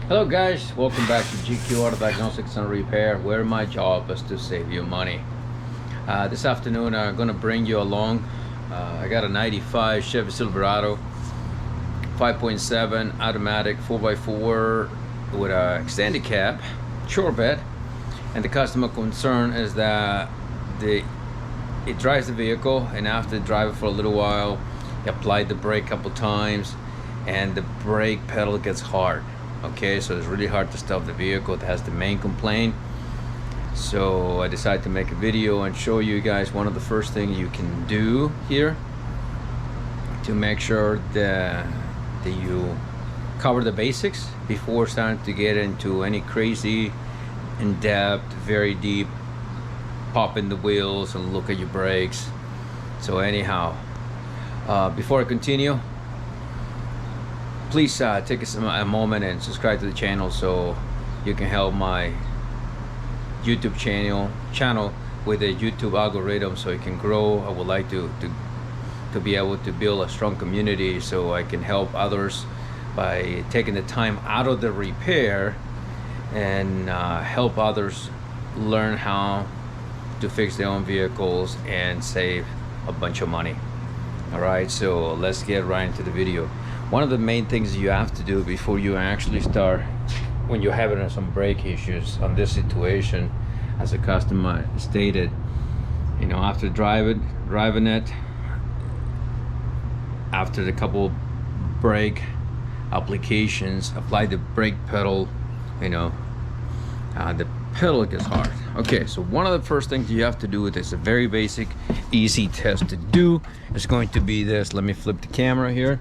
Hello guys, welcome back to GQ Auto Diagnostics and Repair, where my job is to save you money. This afternoon I'm going to bring you along. I got a 95 Chevy Silverado 5.7 automatic 4x4 with a extended cab, short bed, and the customer concern is that it drives the vehicle, and after driving for a little while, he applied the brake a couple times and the brake pedal gets hard. Okay, so it's really hard to stop the vehicle. That's the main complaint. So I decided to make a video and show you guys one of the first things you can do here to make sure that you cover the basics before starting to get into any crazy, in-depth, very deep pop in the wheels and look at your brakes. So anyhow, before I continue, please take a moment and subscribe to the channel so you can help my YouTube channel with the YouTube algorithm so it can grow. I would like to be able to build a strong community so I can help others by taking the time out of the repair and help others learn how to fix their own vehicles and save a bunch of money. Alright, so let's get right into the video. One of the main things you have to do before you actually start, when you're having some brake issues on this situation, as a customer stated, you know, after driving it, after the couple brake applications, apply the brake pedal, you know, the pedal gets hard. Okay, so one of the first things you have to do with this, a very basic, easy test to do, is going to be this. Let me flip the camera here.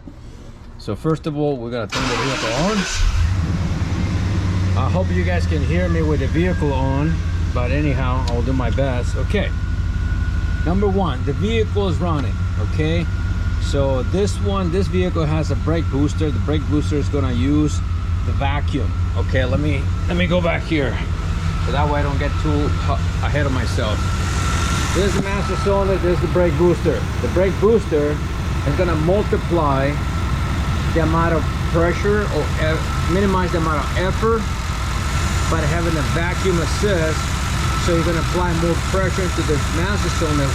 So first of all, we're gonna turn the vehicle on. I hope you guys can hear me with the vehicle on, but anyhow, I'll do my best. Okay, number one, the vehicle is running. Okay, so this vehicle has a brake booster. The brake booster is gonna use the vacuum. Okay, let me go back here so that way I don't get too ahead of myself. This is the master cylinder, this is the brake booster. The brake booster is gonna multiply the amount of pressure or minimize the amount of effort by having a vacuum assist, so you're going to apply more pressure into the master cylinder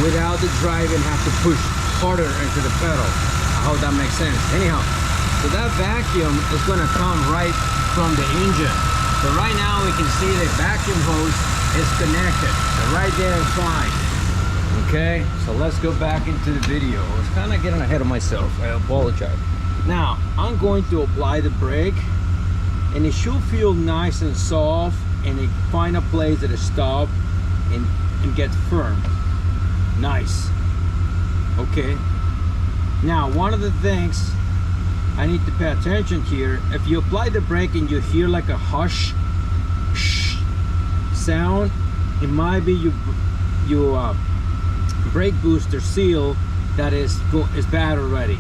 without the driver have to push harder into the pedal. I hope that makes sense. Anyhow, so that vacuum is going to come right from the engine. So right now we can see the vacuum hose is connected, so right there is fine. Okay, so let's go back into the video. I was kind of getting ahead of myself, I apologize. Now I'm going to apply the brake, and it should feel nice and soft, and it find a place that it stop and get firm. Nice. Okay, now one of the things I need to pay attention here, if you apply the brake and you hear like a hush sound, it might be your brake booster seal that is bad already.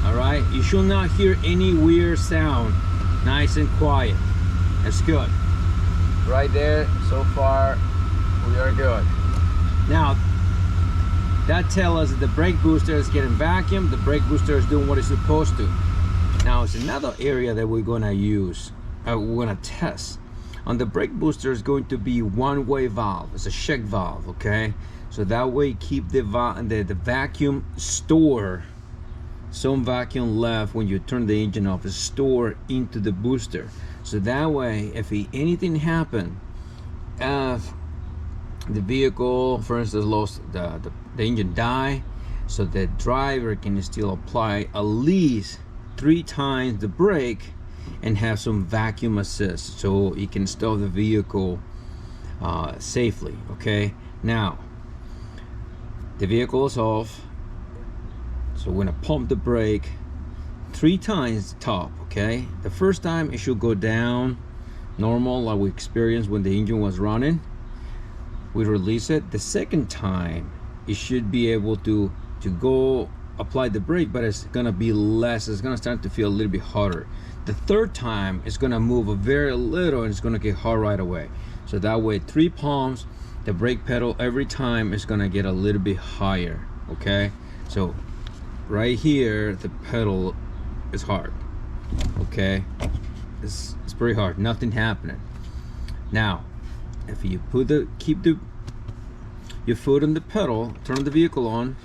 All right, you should not hear any weird sound. Nice and quiet. That's good. Right there, so far we are good. Now that tells us that the brake booster is getting vacuumed. The brake booster is doing what it's supposed to. Now it's another area that we're gonna use, we're gonna test. On the brake booster is going to be one-way valve. It's a check valve, okay? So that way keep the vacuum store. Some vacuum left when you turn the engine off is stored into the booster. So that way, if anything happened, if the vehicle, for instance, lost the engine die, so the driver can still apply at least 3 times the brake and have some vacuum assist, so you can stop the vehicle safely. Okay, now the vehicle is off. So we're gonna pump the brake 3 times top. Okay, the first time it should go down normal like we experienced when the engine was running. We release it. The second time it should be able to go apply the brake, but it's gonna be less. It's gonna start to feel a little bit harder. The third time it's gonna move a very little and it's gonna get hard right away. So that way 3 pumps, the brake pedal every time is gonna get a little bit higher. Okay, so right here the pedal is hard. Okay, it's pretty hard. Nothing happening. Now, if you keep your foot on the pedal, turn the vehicle on,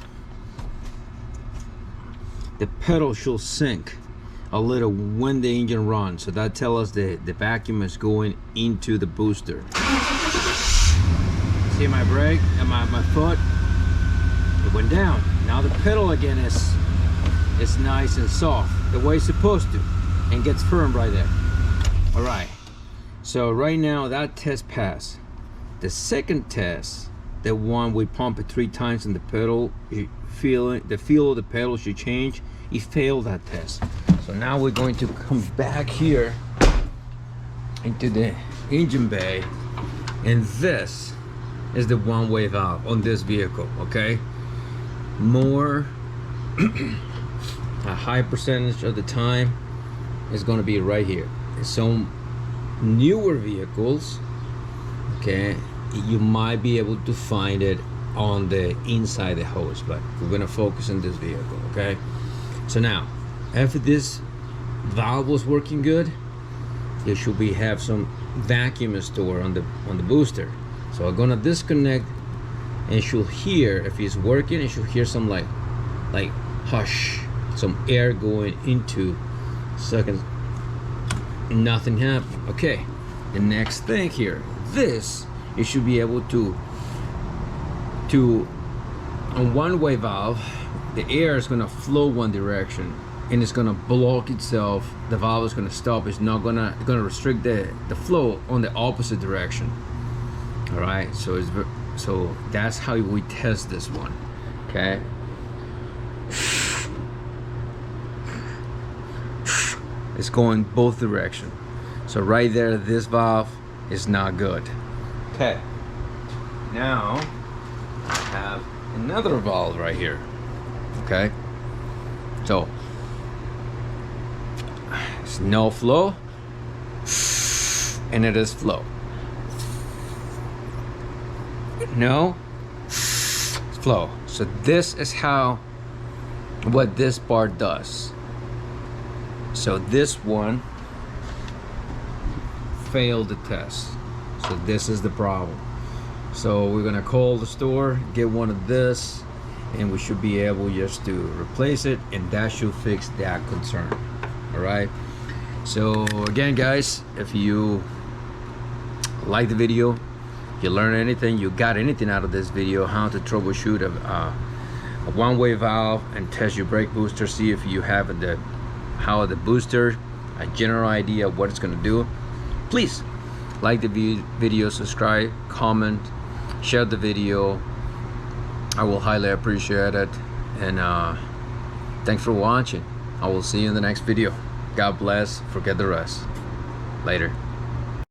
the pedal should sink a little when the engine runs. So that tells us the vacuum is going into the booster. See my brake and my foot? It went down. Now the pedal again is nice and soft, the way it's supposed to, and gets firm right there. All right. So right now that test passed. The second test, the one we pump it 3 times in the pedal, the feel of the pedal should change. He failed that test. So now we're going to come back here into the engine bay, and this is the one-way valve on this vehicle. Okay, more a high percentage of the time is going to be right here. Some newer vehicles, okay, you might be able to find it on the inside the hose, but we're going to focus on this vehicle. Okay, so now after this valve was working good, it should have some vacuum stored on the booster. So I'm gonna disconnect, and you should hear, if it's working, you should hear some like hush, some air going into seconds. Nothing happened. Okay, the next thing here, this you should be able to on one-way valve, the air is gonna flow one direction, and it's gonna block itself. The valve is gonna stop. It's not gonna restrict the flow on the opposite direction. All right, so that's how we test this one. Okay, it's going both directions. So right there, this valve is not good. Okay, now I have another valve right here. Okay, so it's no flow, and it is flow. No flow. So this is what this part does. So this one failed the test. So this is the problem. So we're gonna call the store, get one of this, and we should be able just to replace it, and that should fix that concern. All right, so again guys, if you like the video, you learn anything, you got anything out of this video, how to troubleshoot a one-way valve and test your brake booster, see if you have how the booster, a general idea of what it's going to do, please like the video, subscribe, comment, share the video. I will highly appreciate it, and thanks for watching. I will see you in the next video. God bless. Forget the rest. Later.